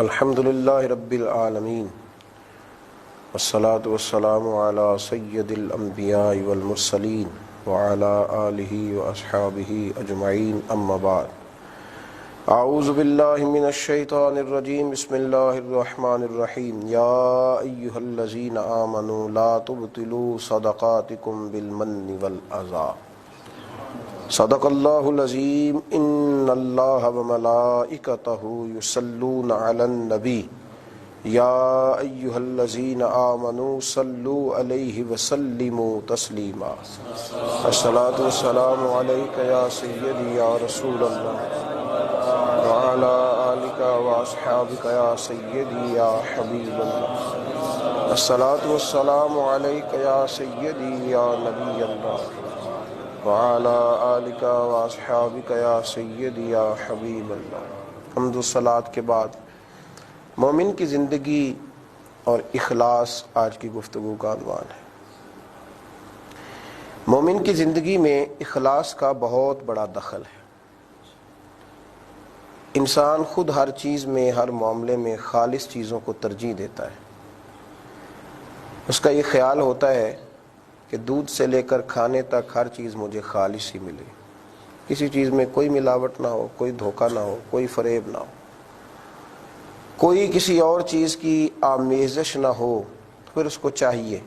الحمد للہ رب العالمین والصلاة والسلام علی سید الانبیاء والمرسلین وعلی آلہ واصحابہ اجمعین اما بعد اعوذ باللہ من الشیطان الرجیم بسم اللہ الرحمن الرحیم یا ایہا الذین آمنوا لا تبطلوا صدقاتکم بالمن والعذا صدق اللہ العظیم ان اللہ وملائکتہ یصلون علی النبی یا ایہا الذین آمنوا صلوا علیہ وسلموا تسلیما الصلاۃ والسلام علیک یا سیدی یا رسول اللہ وعلی آلک واصحابک یا سیدی یا حبیب اللہ الصلاۃ والسلام علیک یا سیدی یا نبی اللہ وعلی آلک واصحابک یا سیدی یا حبیب اللہ۔ حمد و صلوات کے بعد مومن کی زندگی اور اخلاص آج کی گفتگو کا عنوان ہے۔ مومن کی زندگی میں اخلاص کا بہت بڑا دخل ہے۔ انسان خود ہر چیز میں، ہر معاملے میں خالص چیزوں کو ترجیح دیتا ہے۔ اس کا یہ خیال ہوتا ہے کہ دودھ سے لے کر کھانے تک ہر چیز مجھے خالص ہی ملے، کسی چیز میں کوئی ملاوٹ نہ ہو، کوئی دھوکہ نہ ہو، کوئی فریب نہ ہو، کوئی کسی اور چیز کی آمیزش نہ ہو۔ پھر اس کو چاہیے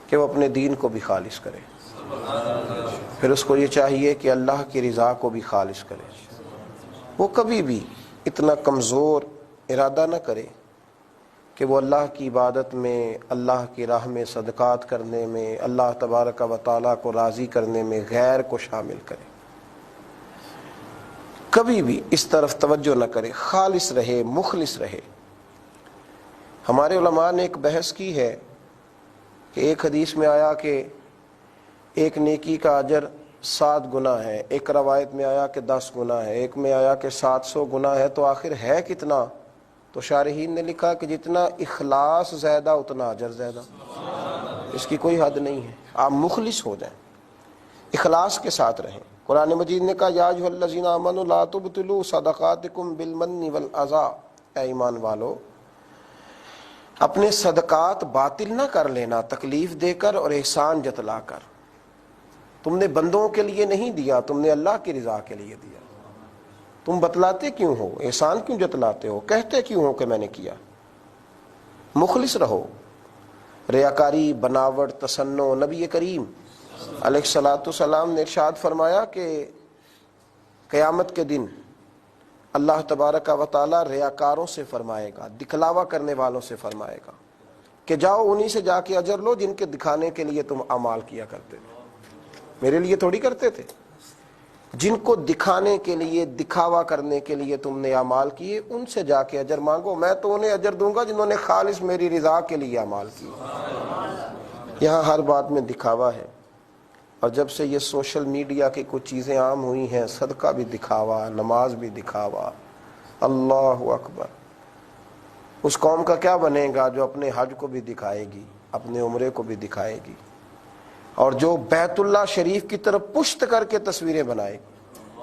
کہ وہ اپنے دین کو بھی خالص کرے، پھر اس کو یہ چاہیے کہ اللہ کی رضا کو بھی خالص کرے۔ وہ کبھی بھی اتنا کمزور ارادہ نہ کرے کہ وہ اللہ کی عبادت میں، اللہ کی راہ میں صدقات کرنے میں، اللہ تبارک و تعالیٰ کو راضی کرنے میں غیر کو شامل کرے۔ کبھی بھی اس طرف توجہ نہ کرے، خالص رہے، مخلص رہے۔ ہمارے علماء نے ایک بحث کی ہے کہ ایک حدیث میں آیا کہ ایک نیکی کا اجر 7 گنا ہے، ایک روایت میں آیا کہ 10 گنا ہے، ایک میں آیا کہ 700 گنا ہے، تو آخر ہے کتنا؟ تو شارحین نے لکھا کہ جتنا اخلاص زیادہ اتنا اجر زیادہ، اس کی کوئی حد نہیں ہے۔ آپ مخلص ہو جائیں، اخلاص کے ساتھ رہیں۔ قرآن مجید نے کہا یا ایھا الذین آمنوا لا تبطلوا صدقاتکم بالمن والعذا، اے ایمان والو اپنے صدقات باطل نہ کر لینا تکلیف دے کر اور احسان جتلا کر۔ تم نے بندوں کے لیے نہیں دیا، تم نے اللہ کی رضا کے لیے دیا۔ تم بتلاتے کیوں ہو؟ احسان کیوں جتلاتے ہو؟ کہتے کیوں ہو کہ میں نے کیا؟ مخلص رہو۔ ریاکاری، بناوٹ، تصنع، نبی کریم علیہ الصلوۃ والسلام نے ارشاد فرمایا کہ قیامت کے دن اللہ تبارک و تعالی ریاکاروں سے فرمائے گا، دکھلاوا کرنے والوں سے فرمائے گا کہ جاؤ انہی سے جا کے اجر لو جن کے دکھانے کے لیے تم اعمال کیا کرتے تھے، میرے لیے تھوڑی کرتے تھے۔ جن کو دکھانے کے لیے، دکھاوا کرنے کے لیے تم نے اعمال کیے، ان سے جا کے اجر مانگو، میں تو انہیں اجر دوں گا جنہوں نے خالص میری رضا کے لیے اعمال کیے۔ یہاں ہر بات میں دکھاوا ہے، اور جب سے یہ سوشل میڈیا کی کچھ چیزیں عام ہوئی ہیں، صدقہ بھی دکھاوا، نماز بھی دکھاوا، اللہ اکبر۔ اس قوم کا کیا بنے گا جو اپنے حج کو بھی دکھائے گی، اپنے عمرے کو بھی دکھائے گی، اور جو بیت اللہ شریف کی طرف پشت کر کے تصویریں بنائے گی،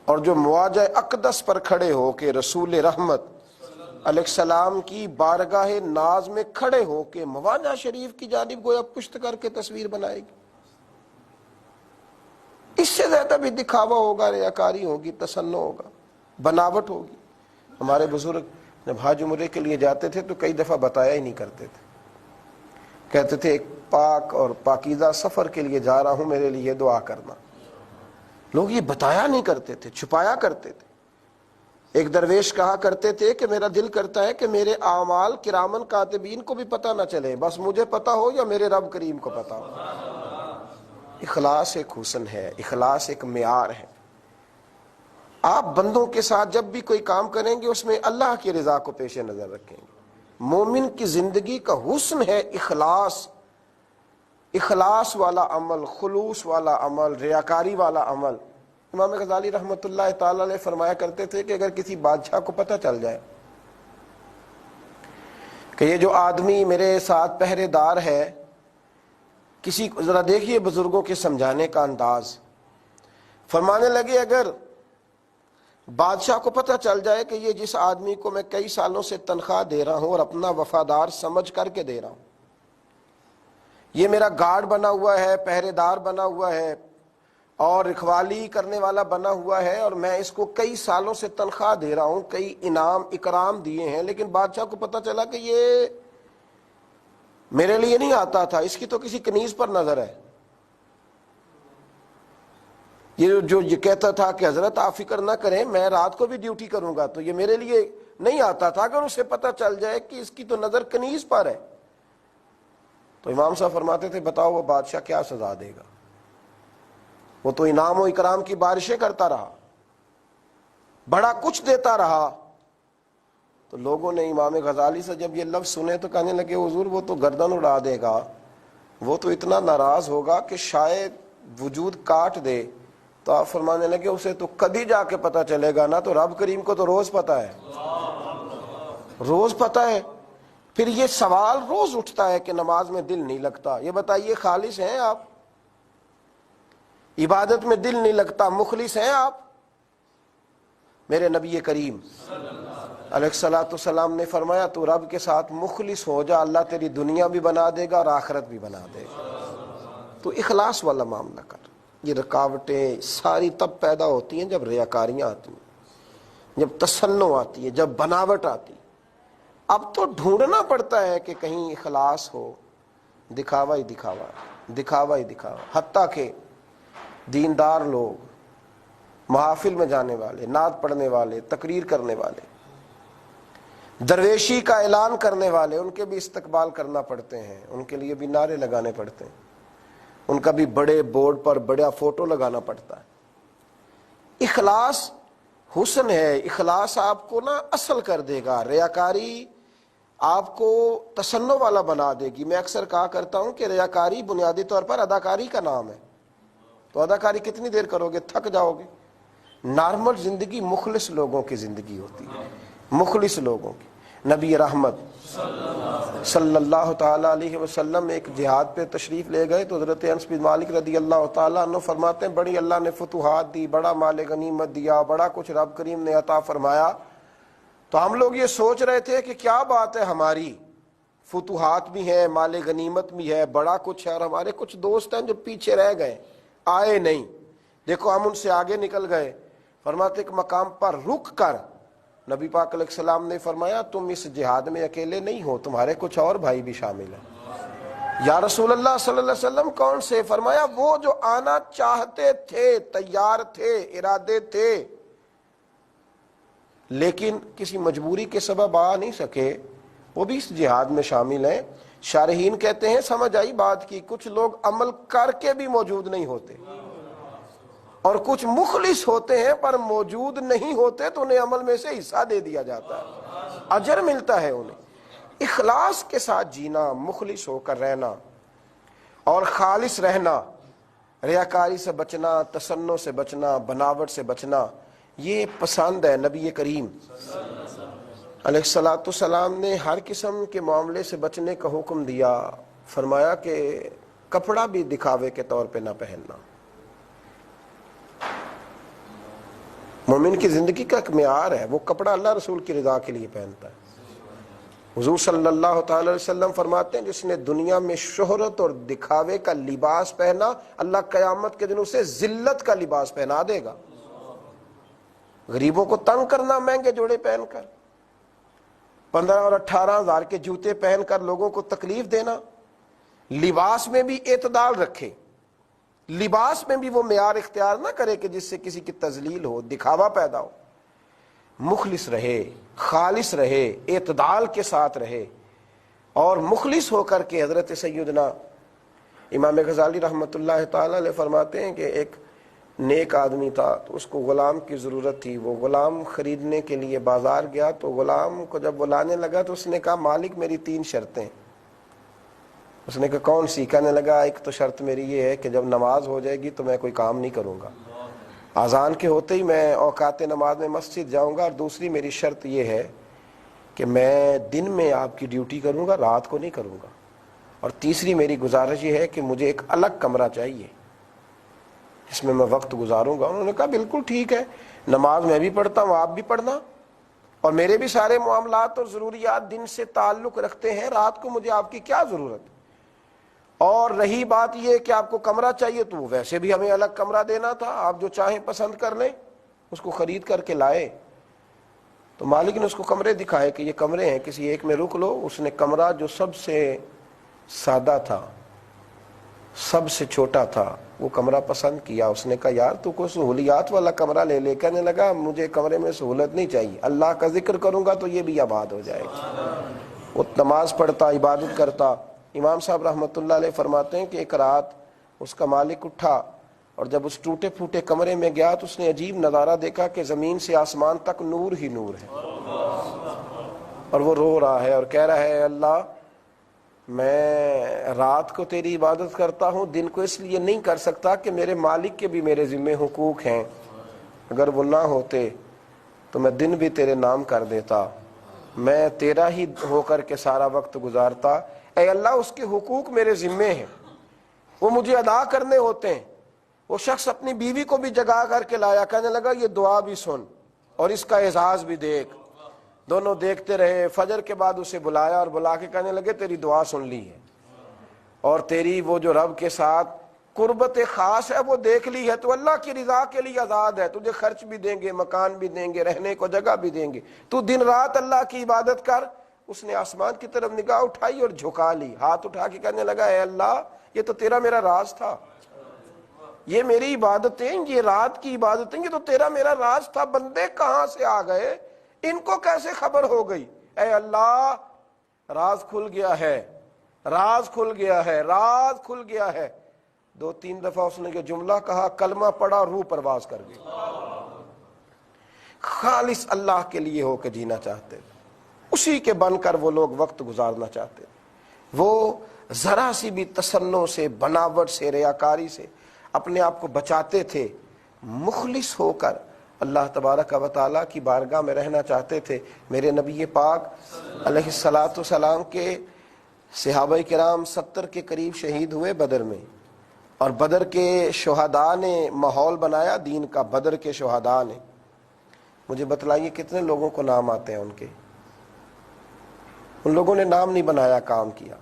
اور جو مواجہ اقدس پر کھڑے ہو کے رسول رحمت علیہ السلام کی بارگاہ ناز میں کھڑے ہو کے مواجہ شریف کی جانب گویا پشت کر کے تصویر بنائے گی۔ اس سے زیادہ بھی دکھاوا ہوگا، ریاکاری ہوگی، تصنع ہوگا، بناوٹ ہوگی۔ ہمارے بزرگ جب حج عمرے کے لیے جاتے تھے تو کئی دفعہ بتایا ہی نہیں کرتے تھے، کہتے تھے ایک پاک اور پاکیزہ سفر کے لیے جا رہا ہوں، میرے لیے دعا کرنا۔ لوگ یہ بتایا نہیں کرتے تھے، چھپایا کرتے تھے۔ ایک درویش کہا کرتے تھے کہ میرا دل کرتا ہے کہ میرے اعمال کرامن کاتبین کو بھی پتہ نہ چلے، بس مجھے پتہ ہو یا میرے رب کریم کو پتہ ہو۔ اخلاص ایک حسن ہے، اخلاص ایک معیار ہے۔ آپ بندوں کے ساتھ جب بھی کوئی کام کریں گے اس میں اللہ کی رضا کو پیش نظر رکھیں گے۔ مومن کی زندگی کا حسن ہے اخلاص، اخلاص والا عمل، خلوص والا عمل، ریاکاری والا عمل۔ امام غزالی رحمۃ اللہ تعالی علیہ فرمایا کرتے تھے کہ اگر کسی بادشاہ کو پتہ چل جائے کہ یہ جو آدمی میرے ساتھ پہرے دار ہے، کسی ذرا دیکھیے بزرگوں کے سمجھانے کا انداز، فرمانے لگے اگر بادشاہ کو پتہ چل جائے کہ یہ جس آدمی کو میں کئی سالوں سے تنخواہ دے رہا ہوں اور اپنا وفادار سمجھ کر کے دے رہا ہوں، یہ میرا گارڈ بنا ہوا ہے، پہرے دار بنا ہوا ہے اور رکھوالی کرنے والا بنا ہوا ہے، اور میں اس کو کئی سالوں سے تنخواہ دے رہا ہوں، کئی انعام اکرام دیے ہیں، لیکن بادشاہ کو پتہ چلا کہ یہ میرے لیے نہیں آتا تھا، اس کی تو کسی کنیز پر نظر ہے، یہ جو یہ کہتا تھا کہ حضرت آپ فکر نہ کریں میں رات کو بھی ڈیوٹی کروں گا، تو یہ میرے لیے نہیں آتا تھا۔ اگر اسے پتہ چل جائے کہ اس کی تو نظر کنیز پر ہے، تو امام صاحب فرماتے تھے بتاؤ وہ بادشاہ کیا سزا دے گا؟ وہ تو انعام و اکرام کی بارشیں کرتا رہا، بڑا کچھ دیتا رہا۔ تو لوگوں نے امام غزالی سے جب یہ لفظ سنے تو کہنے لگے حضور وہ تو گردن اڑا دے گا، وہ تو اتنا ناراض ہوگا کہ شاید وجود کاٹ دے۔ تو آپ فرمانے لگے اسے تو کبھی جا کے پتہ چلے گا نا، تو رب کریم کو تو روز پتہ ہے، روز پتہ ہے۔ پھر یہ سوال روز اٹھتا ہے کہ نماز میں دل نہیں لگتا، یہ بتائیے خالص ہیں آپ؟ عبادت میں دل نہیں لگتا، مخلص ہیں آپ؟ میرے نبی کریم علیہ الصلوۃ والسلام نے فرمایا تو رب کے ساتھ مخلص ہو جا، اللہ تیری دنیا بھی بنا دے گا اور آخرت بھی بنا دے گا۔ تو اخلاص والا معاملہ کر۔ یہ رکاوٹیں ساری تب پیدا ہوتی ہیں جب ریاکاریاں آتی ہیں، جب تصنع آتی ہے، جب بناوٹ آتی ہے۔ اب تو ڈھونڈنا پڑتا ہے کہ کہیں اخلاص ہو، دکھاوا ہی دکھاوا، دکھاوا ہی دکھاوا۔ حتیٰ کہ دیندار لوگ، محافل میں جانے والے، نعت پڑھنے والے، تقریر کرنے والے، درویشی کا اعلان کرنے والے، ان کے بھی استقبال کرنا پڑتے ہیں، ان کے لیے بھی نعرے لگانے پڑتے ہیں، ان کا بھی بڑے بورڈ پر بڑا فوٹو لگانا پڑتا ہے۔ اخلاص حسن ہے، اخلاص آپ کو نا اصل کر دے گا، ریاکاری آپ کو تصنع والا بنا دے گی۔ میں اکثر کہا کرتا ہوں کہ ریاکاری بنیادی طور پر اداکاری کا نام ہے، تو اداکاری کتنی دیر کرو گے؟ تھک جاؤ گے۔ نارمل زندگی مخلص لوگوں کی زندگی ہوتی ہے، مخلص لوگوں کی۔ نبی رحمت صلی اللہ تعالی علیہ وسلم ایک جہاد پہ تشریف لے گئے تو حضرت انس بن مالک رضی اللہ تعالیٰ عنہ فرماتے ہیں بڑی اللہ نے فتوحات دی، بڑا مال غنیمت دیا، بڑا کچھ رب کریم نے عطا فرمایا۔ تو ہم لوگ یہ سوچ رہے تھے کہ کیا بات ہے، ہماری فتوحات بھی ہیں، مال غنیمت بھی ہے، بڑا کچھ ہے، اور ہمارے کچھ دوست ہیں جو پیچھے رہ گئے، آئے نہیں۔ دیکھو ہم ان سے آگے نکل گئے۔ فرماتے ایک مقام پر رک کر نبی پاک علیہ السلام نے فرمایا تم اس جہاد میں اکیلے نہیں ہو، تمہارے کچھ اور بھائی بھی شامل ہیں۔ یا رسول اللہ صلی اللہ علیہ وسلم کون سے؟ فرمایا وہ جو آنا چاہتے تھے، تیار تھے، ارادے تھے، لیکن کسی مجبوری کے سبب آ نہیں سکے، وہ بھی اس جہاد میں شامل ہیں۔ شارحین کہتے ہیں سمجھ آئی بات کی، کچھ لوگ عمل کر کے بھی موجود نہیں ہوتے، اور کچھ مخلص ہوتے ہیں پر موجود نہیں ہوتے تو انہیں عمل میں سے حصہ دے دیا جاتا ہے، اجر ملتا ہے انہیں۔ اخلاص کے ساتھ جینا، مخلص ہو کر رہنا اور خالص رہنا، ریاکاری سے بچنا، تصنع سے بچنا، بناوٹ سے بچنا، یہ پسند ہے۔ نبی کریم علیہ الصلوۃ والسلام نے ہر قسم کے معاملے سے بچنے کا حکم دیا۔ فرمایا کہ کپڑا بھی دکھاوے کے طور پہ نہ پہننا۔ مومن کی زندگی کا ایک معیار ہے، وہ کپڑا اللہ رسول کی رضا کے لیے پہنتا ہے۔ حضور صلی اللہ تعالی علیہ وسلم فرماتے ہیں جس نے دنیا میں شہرت اور دکھاوے کا لباس پہنا، اللہ قیامت کے دن اسے ذلت کا لباس پہنا دے گا۔ غریبوں کو تنگ کرنا مہنگے جوڑے پہن کر، 15 اور 18 ہزار کے جوتے پہن کر لوگوں کو تکلیف دینا، لباس میں بھی اعتدال رکھے، لباس میں بھی وہ معیار اختیار نہ کرے کہ جس سے کسی کی تذلیل ہو، دکھاوا پیدا ہو۔ مخلص رہے، خالص رہے، اعتدال کے ساتھ رہے، اور مخلص ہو کر کے حضرت سیدنا امام غزالی رحمۃ اللہ تعالی علیہ فرماتے ہیں کہ ایک نیک آدمی تھا تو اس کو غلام کی ضرورت تھی، وہ غلام خریدنے کے لیے بازار گیا تو غلام کو جب وہ لانے لگا تو اس نے کہا مالک میری 3 شرطیں۔ اس نے کہا کون سی؟ کہنے لگا ایک تو شرط میری یہ ہے کہ جب نماز ہو جائے گی تو میں کوئی کام نہیں کروں گا، اذان کے ہوتے ہی میں اوقات نماز میں مسجد جاؤں گا، اور دوسری میری شرط یہ ہے کہ میں دن میں آپ کی ڈیوٹی کروں گا، رات کو نہیں کروں گا، اور تیسری میری گزارش یہ ہے کہ مجھے ایک الگ کمرہ چاہیے جس میں میں وقت گزاروں گا۔ انہوں نے کہا بالکل ٹھیک ہے، نماز میں بھی پڑھتا ہوں، آپ بھی پڑھنا، اور میرے بھی سارے معاملات اور ضروریات دن سے تعلق رکھتے ہیں، رات کو مجھے آپ کی کیا ضرورت ہے؟ اور رہی بات یہ کہ آپ کو کمرہ چاہیے تو ویسے بھی ہمیں الگ کمرہ دینا تھا، آپ جو چاہیں پسند کر لیں، اس کو خرید کر کے لائے تو مالک نے اس کو کمرے دکھائے کہ یہ کمرے ہیں، کسی ایک میں رک لو۔ اس نے کمرہ جو سب سے سادہ تھا، سب سے چھوٹا تھا، وہ کمرہ پسند کیا۔ اس نے کہا یار تو کوئی سہولیات والا کمرہ لے لے۔ کہنے لگا مجھے کمرے میں سہولت نہیں چاہیے، اللہ کا ذکر کروں گا تو یہ بھی آباد ہو جائے گا۔ وہ نماز پڑھتا، عبادت کرتا۔ امام صاحب رحمۃ اللہ علیہ فرماتے ہیں کہ ایک رات اس کا مالک اٹھا اور جب اس ٹوٹے پھوٹے کمرے میں گیا تو اس نے عجیب نظارہ دیکھا کہ زمین سے آسمان تک نور ہی نور ہے، اور وہ رو رہا ہے اور کہہ رہا ہے اللہ میں رات کو تیری عبادت کرتا ہوں، دن کو اس لیے نہیں کر سکتا کہ میرے مالک کے بھی میرے ذمہ حقوق ہیں، اگر وہ نہ ہوتے تو میں دن بھی تیرے نام کر دیتا، میں تیرا ہی ہو کر کے سارا وقت گزارتا۔ اے اللہ اس کے حقوق میرے ذمہ ہیں، وہ مجھے ادا کرنے ہوتے ہیں۔ وہ شخص اپنی بیوی کو بھی جگا کر کے لایا، کہنے لگا یہ دعا بھی سن اور اس کا اعزاز بھی دیکھ۔ دونوں دیکھتے رہے، فجر کے بعد اسے بلایا اور بلا کے کہنے لگے تیری دعا سن لی ہے، اور تیری وہ جو رب کے ساتھ قربت خاص ہے وہ دیکھ لی ہے، تو اللہ کی رضا کے لیے آزاد ہے، تجھے خرچ بھی دیں گے، مکان بھی دیں گے، رہنے کو جگہ بھی دیں گے، تو دن رات اللہ کی عبادت کر۔ اس نے آسمان کی طرف نگاہ اٹھائی اور جھکا لی، ہاتھ اٹھا کے کہنے لگا اے اللہ یہ تو تیرا میرا راز تھا، یہ میری عبادتیں، یہ رات کی عبادتیں، یہ تو تیرا میرا راز تھا، بندے کہاں سے آ گئے، ان کو کیسے خبر ہو گئی؟ اے اللہ راز کھل گیا ہے، راز کھل گیا ہے، راز کھل گیا ہے۔ 2-3 دفعہ اس نے یہ جملہ کہا، کلمہ پڑھا، روح پرواز کر گئی۔ خالص اللہ کے لیے ہو کے جینا چاہتے تھے، اسی کے بن کر وہ لوگ وقت گزارنا چاہتے تھے۔ وہ ذرا سی بھی تصنع سے، بناوٹ سے، ریاکاری سے اپنے آپ کو بچاتے تھے، مخلص ہو کر اللہ تبارک و تعالیٰ کی بارگاہ میں رہنا چاہتے تھے۔ میرے نبی پاک علیہ الصلاۃ والسلام کے صحابہ کرام 70 کے قریب شہید ہوئے بدر میں، اور بدر کے شہداء نے ماحول بنایا دین کا۔ بدر کے شہداء نے، مجھے بتلائیے کتنے لوگوں کو نام آتے ہیں ان کے؟ ان لوگوں نے نام نہیں بنایا، کام کیا۔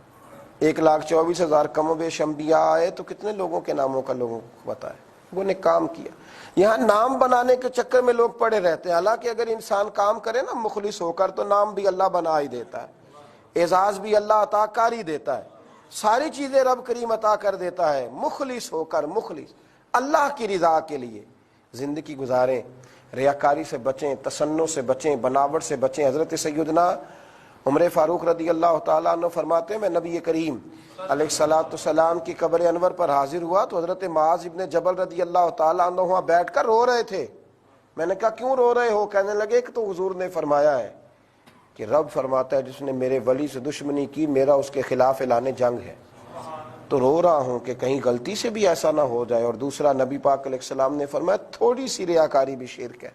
1,24,000 کم و بیش انبیاء آئے تو کتنے لوگوں کے ناموں کا لوگوں کو بتایا؟ لوگوں نے کام کیا۔ یہاں نام بنانے کے چکر میں لوگ پڑے رہتے ہیں، حالانکہ اگر انسان کام کرے نا مخلص ہو کر تو نام بھی اللہ بنا ہی دیتا ہے، اعزاز بھی اللہ عطا کر ہی دیتا ہے، ساری چیزیں رب کریم عطا کر دیتا ہے۔ مخلص ہو کر، مخلص اللہ کی رضا کے لیے زندگی گزاریں، ریاکاری سے بچیں، تصنع سے بچیں، بناوٹ سے بچیں۔ حضرت سیدنا عمر فاروق رضی اللہ تعالیٰ عنہ فرماتے ہیں میں نبی کریم علیہ الصلاۃ والسلام کی قبر انور پر حاضر ہوا تو حضرت معاذ ابن جبل رضی اللہ تعالیٰ عنہ وہاں بیٹھ کر رو رہے تھے۔ میں نے کہا کیوں رو رہے ہو؟ کہنے لگے کہ تو حضور نے فرمایا ہے کہ رب فرماتا ہے جس نے میرے ولی سے دشمنی کی میرا اس کے خلاف اعلان جنگ ہے، تو رو رہا ہوں کہ کہیں غلطی سے بھی ایسا نہ ہو جائے۔ اور دوسرا نبی پاک علیہ السلام نے فرمایا تھوڑی سی ریاکاری بھی شرک ہے،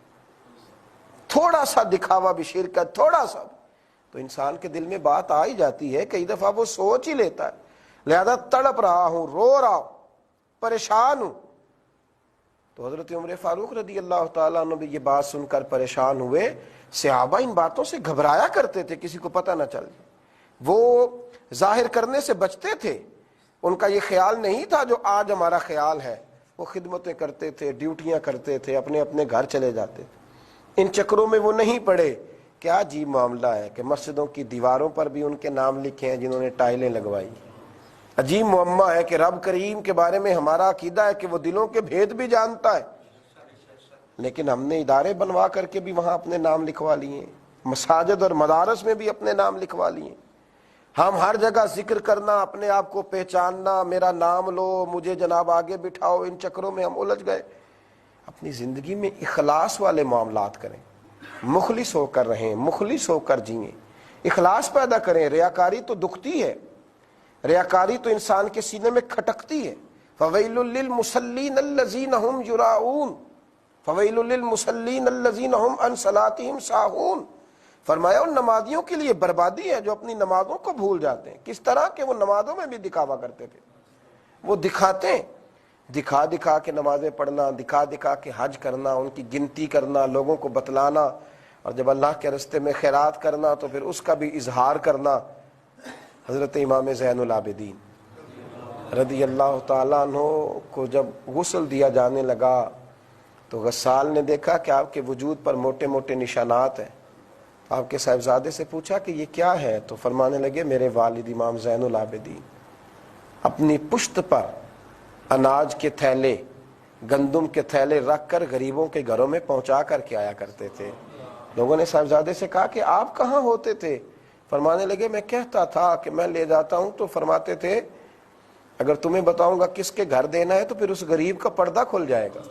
تھوڑا سا دکھاوا بھی شرک ہے، تھوڑا سا۔ تو انسان کے دل میں بات آ ہی جاتی ہے، کئی دفعہ وہ سوچ ہی لیتا ہے، لہذا تڑپ رہا ہوں، رو رہا ہوں، پریشان ہوں۔ تو حضرت عمر فاروق رضی اللہ تعالیٰ عنہ بھی یہ بات سن کر پریشان ہوئے۔ صحابہ ان باتوں سے گھبرایا کرتے تھے کسی کو پتہ نہ چل جائے، وہ ظاہر کرنے سے بچتے تھے، ان کا یہ خیال نہیں تھا جو آج ہمارا خیال ہے۔ وہ خدمتیں کرتے تھے، ڈیوٹیاں کرتے تھے، اپنے اپنے گھر چلے جاتے تھے۔ ان چکروں میں وہ نہیں پڑے۔ کیا عجیب معاملہ ہے کہ مسجدوں کی دیواروں پر بھی ان کے نام لکھے ہیں جنہوں نے ٹائلیں لگوائی۔ عجیب معمہ ہے کہ رب کریم کے بارے میں ہمارا عقیدہ ہے کہ وہ دلوں کے بھید بھی جانتا ہے، لیکن ہم نے ادارے بنوا کر کے بھی وہاں اپنے نام لکھوا لیے، مساجد اور مدارس میں بھی اپنے نام لکھوا لیے۔ ہم ہر جگہ ذکر کرنا، اپنے آپ کو پہچاننا، میرا نام لو، مجھے جناب آگے بٹھاؤ، ان چکروں میں ہم الجھ گئے۔ اپنی زندگی میں اخلاص والے معاملات کریں، مخلص ہو کر رہیں، مخلص ہو کر جئیں، اخلاص پیدا کریں۔ ریاکاری تو دکھتی ہے، ریاکاری تو انسان کے سینے میں کھٹکتی ہے۔ فویل للمصلین الذین هم یراؤون، فویل للمصلین الذین هم عن صلاتهم ساہون۔ فرمایا ان نمازیوں کے لیے بربادی ہے جو اپنی نمازوں کو بھول جاتے ہیں۔ کس طرح کہ وہ نمازوں میں بھی دکھاوا کرتے تھے، وہ دکھاتے ہیں، دکھا دکھا کے نمازیں پڑھنا، دکھا دکھا کے حج کرنا، ان کی گنتی کرنا، لوگوں کو بتلانا، اور جب اللہ کے راستے میں خیرات کرنا تو پھر اس کا بھی اظہار کرنا۔ حضرت امام زین العابدین رضی اللہ تعالیٰ عنہ کو جب غسل دیا جانے لگا تو غسال نے دیکھا کہ آپ کے وجود پر موٹے موٹے نشانات ہیں۔ آپ کے صاحبزادے سے پوچھا کہ یہ کیا ہے؟ تو فرمانے لگے میرے والد امام زین العابدین اپنی پشت پر اناج کے تھیلے، گندم کے تھیلے رکھ کر غریبوں کے گھروں میں پہنچا کر کے آیا کرتے تھے۔ لوگوں نے صاحبزادے سے کہا کہ آپ کہاں ہوتے تھے؟ فرمانے لگے میں کہتا تھا کہ میں لے جاتا ہوں، تو فرماتے تھے اگر تمہیں بتاؤں گا کس کے گھر دینا ہے تو پھر اس غریب کا پردہ کھل جائے گا۔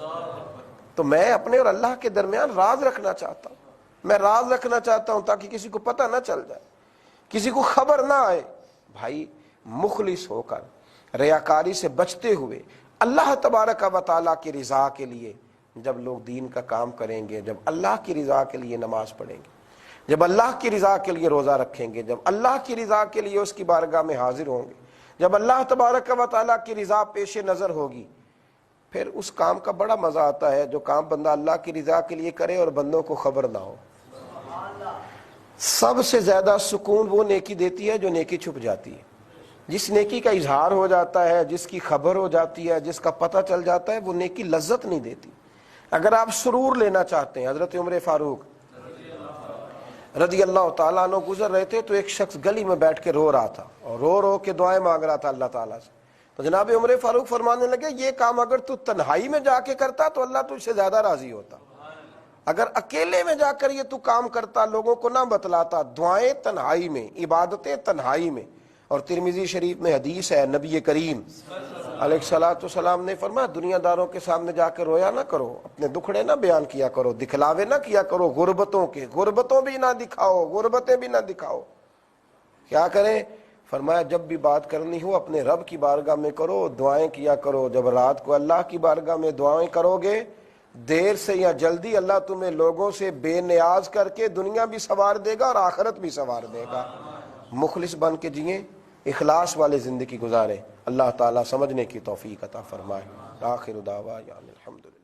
تو میں اپنے اور اللہ کے درمیان راز رکھنا چاہتا ہوں، میں راز رکھنا چاہتا ہوں تاکہ کسی کو پتہ نہ چل جائے، کسی کو خبر نہ آئے۔ بھائی مخلص ہو کر، ریاکاری سے بچتے ہوئے، اللہ تبارک و تعالیٰ کی رضا کے لیے جب لوگ دین کا کام کریں گے، جب اللہ کی رضا کے لیے نماز پڑھیں گے، جب اللہ کی رضا کے لیے روزہ رکھیں گے، جب اللہ کی رضا کے لیے اس کی بارگاہ میں حاضر ہوں گے، جب اللہ تبارک و تعالیٰ کی رضا پیش نظر ہوگی، پھر اس کام کا بڑا مزہ آتا ہے جو کام بندہ اللہ کی رضا کے لیے کرے اور بندوں کو خبر نہ ہو۔ سب سے زیادہ سکون وہ نیکی دیتی ہے جو نیکی چھپ جاتی ہے۔ جس نیکی کا اظہار ہو جاتا ہے، جس کی خبر ہو جاتی ہے، جس کا پتہ چل جاتا ہے، وہ نیکی لذت نہیں دیتی۔ اگر آپ سرور لینا چاہتے ہیں، حضرت عمر فاروق رضی اللہ تعالیٰ عنہ گزر رہے تھے تو ایک شخص گلی میں بیٹھ کے رو رہا تھا اور رو رو کے دعائیں مانگ رہا تھا اللہ تعالیٰ سے۔ تو جناب عمر فاروق فرمانے لگے یہ کام اگر تو تنہائی میں جا کے کرتا تو اللہ تجھ سے زیادہ راضی ہوتا، اگر اکیلے میں جا کر یہ تو کام کرتا، لوگوں کو نہ بتلاتا، دعائیں تنہائی میں، عبادتیں تنہائی میں۔ اور ترمذی شریف میں حدیث ہے، نبی کریم علیہ الصلوۃ والسلام نے فرمایا دنیا داروں کے سامنے جا کے رویا نہ کرو، اپنے دکھڑے نہ بیان کیا کرو، دکھلاوے نہ کیا کرو، غربتوں کے، غربتوں بھی نہ دکھاؤ، غربتیں بھی نہ دکھاؤ۔ کیا کریں؟ فرمایا جب بھی بات کرنی ہو اپنے رب کی بارگاہ میں کرو، دعائیں کیا کرو۔ جب رات کو اللہ کی بارگاہ میں دعائیں کرو گے، دیر سے یا جلدی اللہ تمہیں لوگوں سے بے نیاز کر کے دنیا بھی سنوار دے گا اور آخرت بھی سنوار دے گا۔ مخلص بن کے جئیں، اخلاص والے زندگی گزاریں۔ اللہ تعالیٰ سمجھنے کی توفیق عطا فرمائے۔ آخر دعوانا الحمدللہ۔